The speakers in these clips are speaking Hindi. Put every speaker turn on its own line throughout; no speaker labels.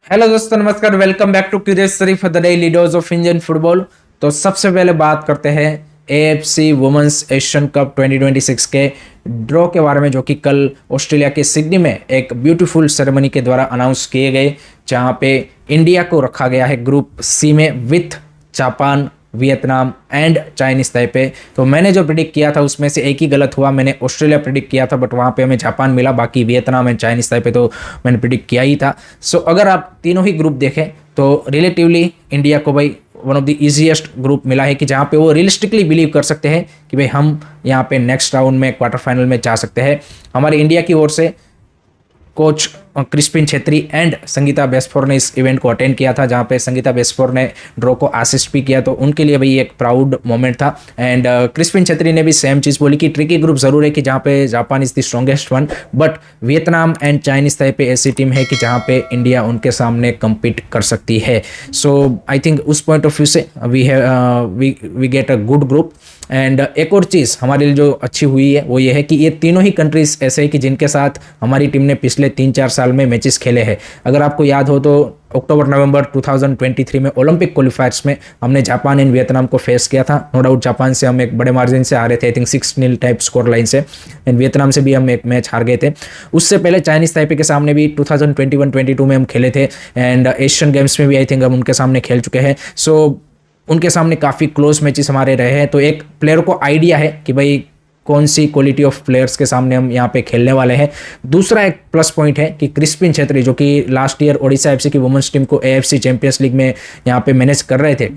हेलो दोस्तों, नमस्कार। वेलकम बैक टू क्यूरियस शरीफ the daily dose of Indian football. तो सबसे पहले बात करते हैं एएफसी वुमेन्स एशियन कप 2026 के ड्रॉ के बारे में, जो कि कल ऑस्ट्रेलिया के सिडनी में एक ब्यूटीफुल सेरेमनी के द्वारा अनाउंस किए गए, जहां पे इंडिया को रखा गया है ग्रुप सी में with Japan, Vietnam and Chinese Taipei. तो मैंने जो प्रिडिक्ट किया था उसमें से एक ही गलत हुआ। मैंने ऑस्ट्रेलिया प्रिडिक्ट किया था, बट वहाँ पे हमें जापान मिला। बाकी वियतनाम एंड चाइनीज ताइपे तो मैंने प्रिडिक्ट किया ही था। सो अगर आप तीनों ही ग्रुप देखें तो रिलेटिवली इंडिया को भाई one of the easiest group मिला है, कि जहाँ पे वो रियलिस्टिकली बिलीव कर सकते हैं कि भाई हम यहाँ पे नेक्स्ट राउंड में क्वार्टर फाइनल में जा सकते हैं। हमारे इंडिया की ओर से coach Crispin Chhetri and Sangeeta बेस्फोर ने इस इवेंट को अटेंड किया था, जहां पे संगीता बेस्फोर ने ड्रॉ को असिस्ट भी किया। तो उनके लिए भाई एक प्राउड मोमेंट था। एंड क्रिस्पिन छेत्री ने भी सेम चीज़ बोली कि ट्रिकी ग्रुप जरूर है, कि जहां पे Japan is the strongest one, but Vietnam and Chinese Taipei ऐसी टीम है कि जहां पे इंडिया उनके सामने कम्पीट कर सकती है। सो आई थिंक उस पॉइंट ऑफ व्यू से we get a good group. And एक और चीज़ हमारे लिए जो अच्छी हुई है वो ये है कि ये तीनों ही कंट्रीज ऐसे हैं कि जिनके साथ हमारी टीम ने पिछले 3-4 साल में मैचेस खेले हैं। अगर आपको याद हो तो अक्टूबर नवंबर 2023 में ओलंपिक क्वालिफायर्स में हमने जापान एंड वियतनाम को फेस किया था। नो डाउट जापान से हम एक बड़े मार्जिन से हारे थे, I think 6-0 type score line से। एंड वियतनाम से भी हम एक मैच हार गए थे। उससे पहले चाइनीज ताइपे के सामने भी 2021-22 में हम खेले थे। एंड एशियन गेम्स में भी आई थिंक हम उनके सामने खेल चुके हैं। सो उनके सामने काफ़ी क्लोज मैचेस हमारे रहे हैं। तो एक प्लेयर को आइडिया है कि भाई कौन सी क्वालिटी ऑफ प्लेयर्स के सामने हम यहाँ पे खेलने वाले हैं। दूसरा एक प्लस पॉइंट है कि क्रिस्पिन छेत्री, जो कि लास्ट ईयर ओडिशा एफसी की वुमेन्स टीम को एएफसी चैंपियंस लीग में यहाँ पे मैनेज कर रहे थे,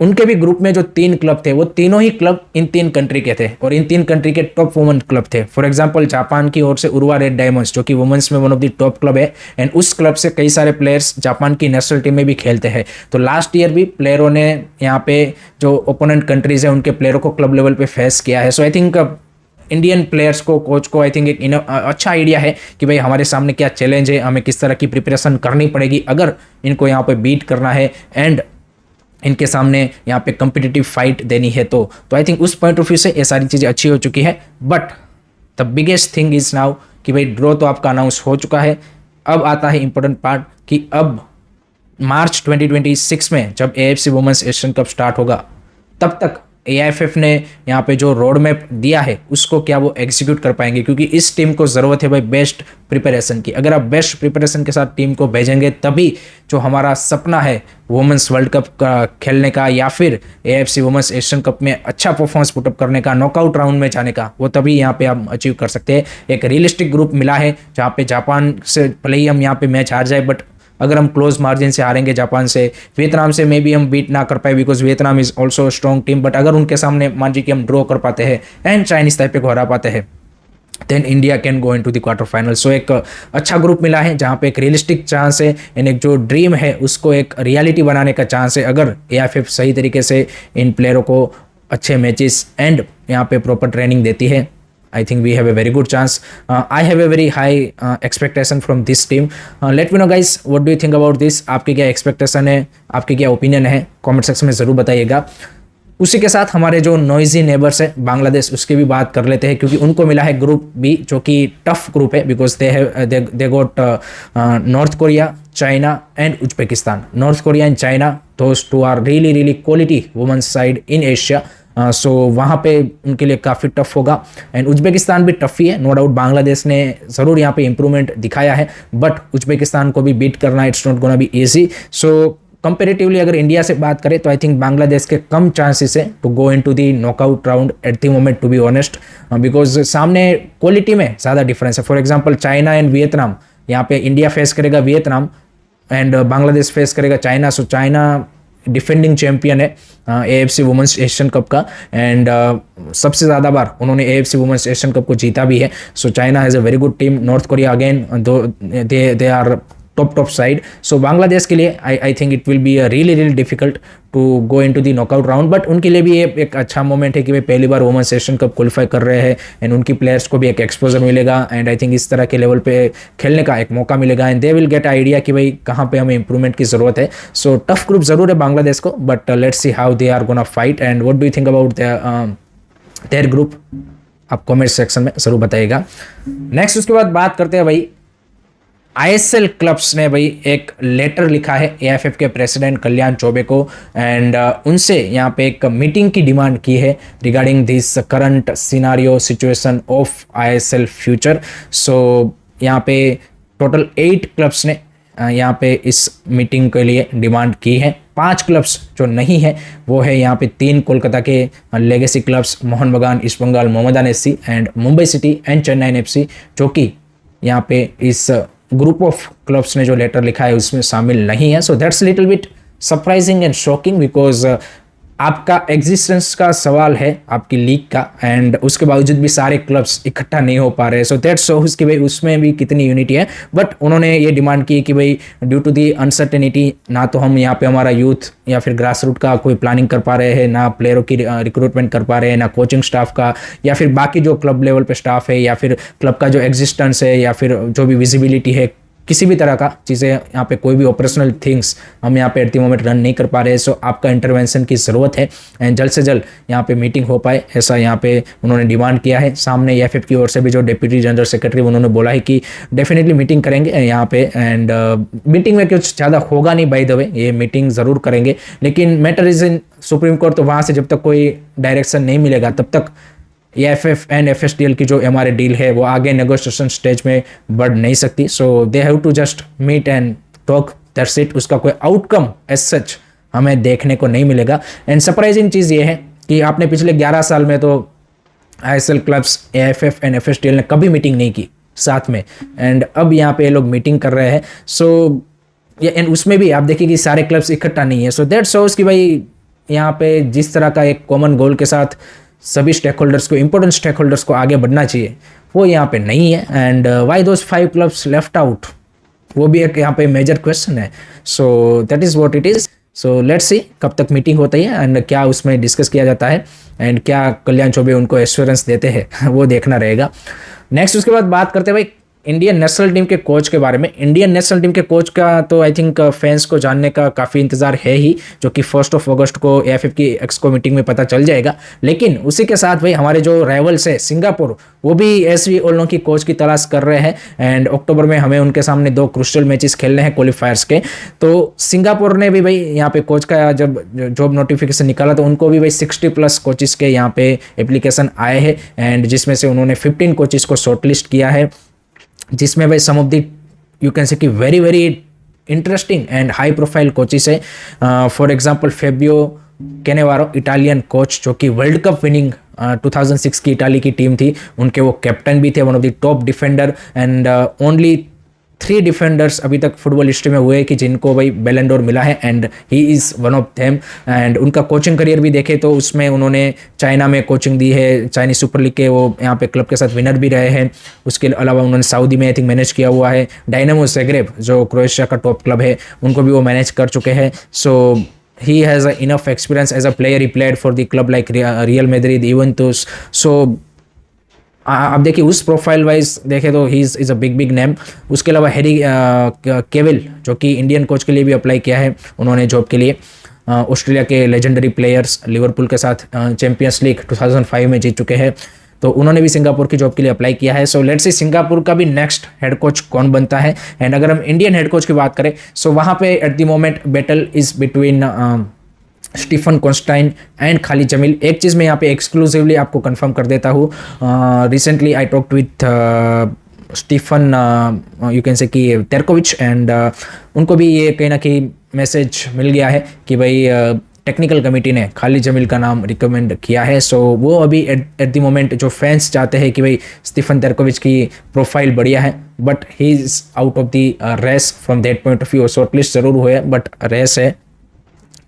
उनके भी ग्रुप में जो 3 क्लब थे वो तीनों ही क्लब इन 3 कंट्री के थे, और इन 3 कंट्री के टॉप वुमेन क्लब थे। फॉर एग्जांपल जापान की ओर से उरुवा रेड डायमंड्स, जो कि वुमेन्स में one of the top club है, एंड उस क्लब से कई सारे प्लेयर्स जापान की नेशनल टीम में भी खेलते हैं। तो लास्ट ईयर भी प्लेयरों ने यहाँ पे जो ओपोनेंट कंट्रीज है उनके प्लेयरों को क्लब लेवल पे फेस किया है। So I think Indian players को, कोच को आई थिंक एक अच्छा आइडिया है कि भाई हमारे सामने क्या चैलेंज है, हमें किस तरह की प्रिपरेशन करनी पड़ेगी अगर इनको यहाँ पे बीट करना है एंड इनके सामने यहाँ पे कम्पिटिटिव फाइट देनी है। तो आई थिंक उस पॉइंट ऑफ व्यू से ये सारी चीज़ें अच्छी हो चुकी है। But the biggest thing is now कि भाई ड्रॉ तो आपका अनाउंस हो चुका है। अब आता है इंपॉर्टेंट पार्ट कि अब मार्च 2026 में जब AFC women's Asian cup start होगा, तब तक एआईएफएफ ने यहाँ पे जो रोड मैप दिया है उसको क्या वो एग्जीक्यूट कर पाएंगे, क्योंकि इस टीम को ज़रूरत है भाई बेस्ट प्रिपरेशन की। अगर आप बेस्ट प्रिपरेशन के साथ टीम को भेजेंगे तभी जो हमारा सपना है वुमेन्स वर्ल्ड कप का खेलने का, या फिर एएफसी वुमेन्स एशियन कप में अच्छा परफॉर्मेंस पुटअप करने का, नॉकआउट राउंड में जाने का, वो तभी यहाँ पे हम अचीव कर सकते हैं। एक रियलिस्टिक ग्रुप मिला है जहाँ पे जापान से भले ही हम यहाँ पे मैच हार जाए, बट अगर हम क्लोज मार्जिन से हारेंगे जापान से, वियतनाम से मे बी हम बीट ना कर पाए because Vietnam is also strong team, but अगर उनके सामने मान लीजिए कि हम ड्रॉ कर पाते हैं एंड चाइनीज ताइपे को हरा पाते हैं, then India can go into the quarter final. So एक अच्छा ग्रुप मिला है जहाँ पे एक रियलिस्टिक चांस है, एंड एक जो ड्रीम है उसको एक रियलिटी बनाने का चांस है, अगर एआईएफएफ सही तरीके से इन प्लेयरों को अच्छे मैचेस एंड यहाँ पे प्रॉपर ट्रेनिंग देती है। I think we have a very good chance. I have a very high expectation from this team. Let me know guys, what do you think about this? आपकी क्या expectation है, आपकी क्या opinion है, comment section में ज़रूर बताइएगा। उसी के साथ हमारे जो नॉइजी नेबर्स है बांग्लादेश, उसकी भी बात कर लेते हैं, क्योंकि उनको मिला है ग्रुप बी, जो कि टफ ग्रुप है because they got North Korea, China and Uzbekistan. North Korea and China, those two are really quality women's side in Asia. So वहाँ पे उनके लिए काफ़ी टफ होगा, एंड उज्बेकिस्तान भी टफ ही है, नो डाउट। बांग्लादेश ने ज़रूर यहाँ पे इंप्रूवमेंट दिखाया है, बट उज्बेकिस्तान को भी बीट करना it's not gonna be easy. So comparatively अगर इंडिया से बात करें तो आई थिंक बांग्लादेश के कम चांसेस है to go into the knockout round at the moment, to be honest, because सामने क्वालिटी में ज़्यादा डिफरेंस है। For example China and Vietnam, यहाँ पे इंडिया फेस करेगा वियतनाम एंड बांग्लादेश फेस करेगा China. So China defending champion है एएफसी वुमेन्स एशियन कप का, एंड सबसे ज़्यादा बार उन्होंने एएफसी वुमेन्स एशियन कप को जीता भी है। So China has a very good team. North Korea again they are top side. So Bangladesh के लिए I think it will be a really difficult to go into the knockout round, but उनके लिए भी ये एक अच्छा मोमेंट है कि वे पहली बार वुमेन्स एशियन कप क्वालिफाई कर रहे हैं, एंड उनकी प्लेयर्स को भी एक एक्सपोजर मिलेगा, एंड आई थिंक इस तरह के लेवल पे खेलने का एक मौका मिलेगा, and they will get idea कि भाई कहाँ पे हमें इंप्रूवमेंट की ज़रूरत है। सो टफ ग्रुप ज़रूर है बांग्लादेश को, but let's see how they are gonna fight, and what do you think about their group, आप कॉमेंट सेक्शन में ज़रूर बताइएगा। नेक्स्ट उसके बाद बात करते हैं भाई आईएसएल क्लब्स ने भाई एक लेटर लिखा है एएफएफ के प्रेसिडेंट कल्याण चौबे को, एंड उनसे यहाँ पे एक मीटिंग की डिमांड की है regarding this current scenario situation of ISL future. So यहाँ पे टोटल 8 क्लब्स ने यहाँ पे इस मीटिंग के लिए डिमांड की है। 5 क्लब्स जो नहीं है वो है यहाँ पे 3 कोलकाता के legacy clubs Mohun Bagan, East Bengal Mohammedan SC and Mumbai city and Chennai FC, जो कि यहाँ पे इस ग्रुप ऑफ क्लब्स ने जो लेटर लिखा है उसमें शामिल नहीं है। So that's little bit surprising and shocking, because आपका एग्जिस्टेंस का सवाल है आपकी लीग का, एंड उसके बावजूद भी सारे क्लब्स इकट्ठा नहीं हो पा रहे। सो दैट्स शोज कि भाई उसमें भी कितनी यूनिटी है। बट उन्होंने ये डिमांड की कि भाई ड्यू टू दी अनसर्टेनिटी, ना तो हम यहाँ पे हमारा यूथ या फिर ग्रास रूट का कोई प्लानिंग कर पा रहे हैं, ना प्लेयरों की रिक्रूटमेंट कर पा रहे हैं, ना कोचिंग स्टाफ का, या फिर बाकी जो क्लब लेवल पे स्टाफ है, या फिर क्लब का जो एग्जिस्टेंस है, या फिर जो भी विजिबिलिटी है, किसी भी तरह का चीज़ें यहाँ पे कोई भी ऑपरेशनल थिंग्स हम यहाँ पे एट द मोमेंट रन नहीं कर पा रहे हैं। सो आपका इंटरवेंशन की ज़रूरत है एंड जल्द से जल्द यहाँ पे मीटिंग हो पाए, ऐसा यहाँ पे उन्होंने डिमांड किया है। सामने एएफएफ की ओर से भी जो डिप्टी जनरल सेक्रेटरी उन्होंने बोला है कि डेफिनेटली मीटिंग करेंगे यहाँ पे, एंड मीटिंग में कुछ ज़्यादा होगा नहीं, बाय द वे ये मीटिंग ज़रूर करेंगे, लेकिन matter is in supreme court. तो वहाँ से जब तक कोई डायरेक्शन नहीं मिलेगा तब तक एएफएफ एंड एफएसडीएल की जो हमारे डील है वो आगे नेगोशिएशन स्टेज में बढ़ नहीं सकती। So they have to just meet and talk, that's it. उसका कोई आउटकम एज सच हमें देखने को नहीं मिलेगा। एंड सरप्राइजिंग चीज़ ये है कि आपने पिछले 11 साल में तो ISL clubs, AFF and FSDL ने कभी मीटिंग नहीं की साथ में, एंड अब यहाँ पे ये लोग मीटिंग कर रहे हैं। सो एंड उसमें भी आप देखिए कि सारे क्लब्स इकट्ठा नहीं है। सो दैट शोज कि भाई यहाँ पे जिस तरह का एक कॉमन गोल के साथ सभी स्टेक होल्डर्स को, इंपॉर्टेंट स्टेक होल्डर्स को आगे बढ़ना चाहिए, वो यहाँ पे नहीं है। And why those 5 clubs left out, वो भी एक यहाँ पे मेजर क्वेश्चन है। So that is what it is. So let's see कब तक मीटिंग होती है एंड क्या उसमें डिस्कस किया जाता है एंड क्या कल्याण चौबे उनको एश्योरेंस देते हैं वो देखना रहेगा। नेक्स्ट उसके बाद बात करते हैं भाई इंडियन नेशनल टीम के कोच के बारे में। इंडियन नेशनल टीम के कोच का तो आई थिंक फैंस को जानने का काफ़ी इंतजार है ही, जो कि 1 अगस्त को एएफएफ की एक्सको मीटिंग में पता चल जाएगा। लेकिन उसी के साथ भाई हमारे जो राइवल्स है सिंगापुर, वो भी एसवी ओल्नो की कोच की तलाश कर रहे हैं, एंड अक्टूबर में हमें उनके सामने 2 क्रुशियल मैचेस खेलने हैं क्वालिफायर्स के। तो सिंगापुर ने भी भाई यहाँ पे कोच का जब जॉब नोटिफिकेशन निकाला तो उनको भी भाई 60+ कोचेस के यहाँ पे एप्लीकेशन आए हैं, एंड जिसमें से उन्होंने 15 कोचेस को शॉर्टलिस्ट किया है, जिसमें भाई some of the you can say कि very very interesting and high profile coaches है। For example Fabio Cannavaro, Italian coach, जो कि वर्ल्ड कप विनिंग 2006 की इटाली की टीम थी, उनके वो कैप्टन भी थे, one of the top defender, and only 3 defenders अभी तक फुटबॉल हिस्ट्री में हुए कि जिनको भाई बैलन डोर मिला है, and he is one of them. And उनका कोचिंग करियर भी देखे तो उसमें उन्होंने चाइना में कोचिंग दी है, चाइनीज सुपर लीग के वो यहाँ पे क्लब के साथ विनर भी रहे हैं। उसके अलावा उन्होंने सऊदी में आई थिंक मैनेज किया हुआ है, डायनामो ज़ाग्रेब जो क्रोएशिया का टॉप क्लब है उनको भी वो मैनेज कर चुके हैं। सो he has enough experience as a player. He played for the club like Real Madrid, Juventus. So आप देखिए उस प्रोफाइल वाइज देखें तो he is a big name. उसके अलावा हैरी केविल, जो कि इंडियन कोच के लिए भी अप्लाई किया है उन्होंने जॉब के लिए, ऑस्ट्रेलिया के लेजेंडरी प्लेयर्स, लिवरपूल के साथ चैंपियंस लीग 2005 में जीत चुके हैं, तो उन्होंने भी सिंगापुर की जॉब के लिए अप्लाई किया है। सो लेट्स सी सिंगापुर का भी नेक्स्ट हेड कोच कौन बनता है। एंड अगर हम इंडियन हेड कोच की बात करें, सो वहाँ पे at the moment battle is between Stephen Constantine and Khalid Jamil. एक चीज़ मैं यहाँ पे एक्सक्लूसिवली आपको कंफर्म कर देता हूँ, recently I talked with Stephen you can say कि तेरकोविच, एंड उनको भी ये कहीं ना कहीं मैसेज मिल गया है कि भाई टेक्निकल कमेटी ने खालिद जमील का नाम रिकमेंड किया है। सो वो अभी एट द मोमेंट जो फैंस चाहते हैं कि भाई स्टीफन तेरकोविच की प्रोफाइल बढ़िया है, but he is out of the race from that point of view. Shortlist ज़रूर हुए बट रेस है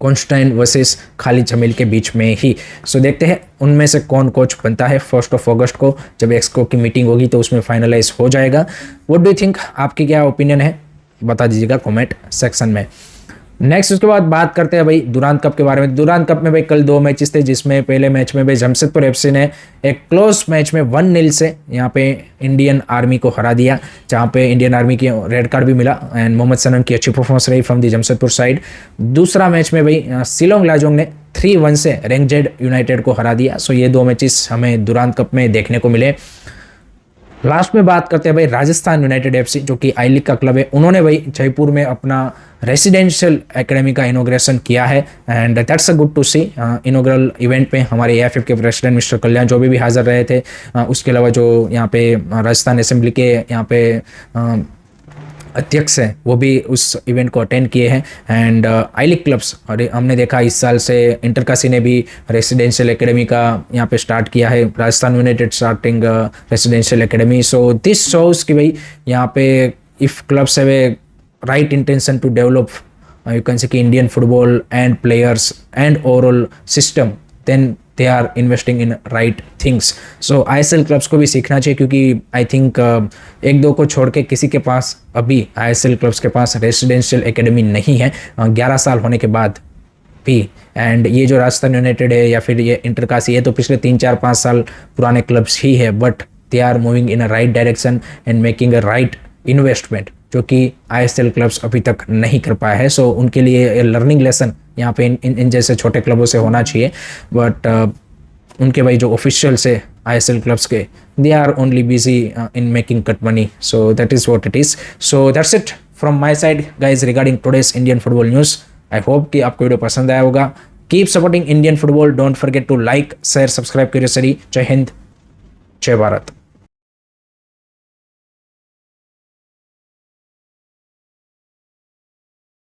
कॉन्स्टाइन वर्सेस खालिद जमील के बीच में ही। सो देखते हैं उनमें से कौन कोच बनता है। 1 अगस्त को जब एक्सको की मीटिंग होगी तो उसमें फाइनलाइज हो जाएगा। व्हाट डू यू थिंक, आपकी क्या ओपिनियन है बता दीजिएगा कमेंट सेक्शन में। नेक्स्ट उसके बाद बात करते हैं भाई दुरांत कप के बारे में। दुरांत कप में भाई कल 2 मैचेस थे, जिसमें पहले मैच में भाई जमशेदपुर एफसी ने एक क्लोज मैच में 1-0 से यहाँ पे इंडियन आर्मी को हरा दिया, जहाँ पे इंडियन आर्मी की रेड कार्ड भी मिला एंड मोहम्मद सनन की अच्छी परफॉर्मेंस रही फ्रॉम दी जमशेदपुर साइड। दूसरा मैच में भाई शिलोंग लाजोंग ने 3-1 से रेंगजेड यूनाइटेड को हरा दिया। सो ये 2 मैचेस हमें दुरांत कप में देखने को मिले। लास्ट में बात करते हैं भाई राजस्थान यूनाइटेड एफसी, जो कि आई लीग का क्लब है। उन्होंने भाई जयपुर में अपना रेसिडेंशियल एकेडमी का इनोग्रेशन किया है and that's a good to see. Inaugural event पे हमारे एएफएफ के प्रेसिडेंट मिस्टर कल्याण चौबे भी हाजिर रहे थे। उसके अलावा जो यहाँ पे राजस्थान असेंबली के यहाँ पे अध्यक्ष हैं वो भी उस इवेंट को अटेंड किए हैं। एंड आई लीग क्लब्स, और हमने देखा इस साल से इंटरकासी ने भी रेसिडेंशियल एकेडमी का यहाँ पे स्टार्ट किया है, Rajasthan united starting residential academy. So this shows कि भाई यहाँ पे if clubs have a right intention to develop you can say कि Indian football and players and overall system, then they are investing in right things. So ISL clubs को भी सीखना चाहिए, क्योंकि आई थिंक एक दो को छोड़ के किसी के पास अभी ISL क्लब्स के पास रेसिडेंशियल एकेडमी नहीं है 11 साल होने के बाद भी। एंड ये जो राजस्थान यूनाइटेड है या फिर ये इंटरकासी है तो पिछले 3-4-5 साल पुराने क्लब्स ही है, but they are moving in a right direction and making a right investment, जो कि ISL क्लब्स अभी तक नहीं कर पाए हैं। सो उनके लिए लर्निंग लेसन यहाँ पे इन जैसे छोटे क्लबों से होना चाहिए। बट उनके भाई जो ऑफिशियल्स है ISL क्लब्स के, they are only busy in making cut money. So that is what it is. So that's it from my side guys regarding today's Indian football news. I hope कि आपको वीडियो पसंद आया होगा। Keep supporting Indian football, don't forget to like share subscribe curious study. जय हिंद, जय भारत।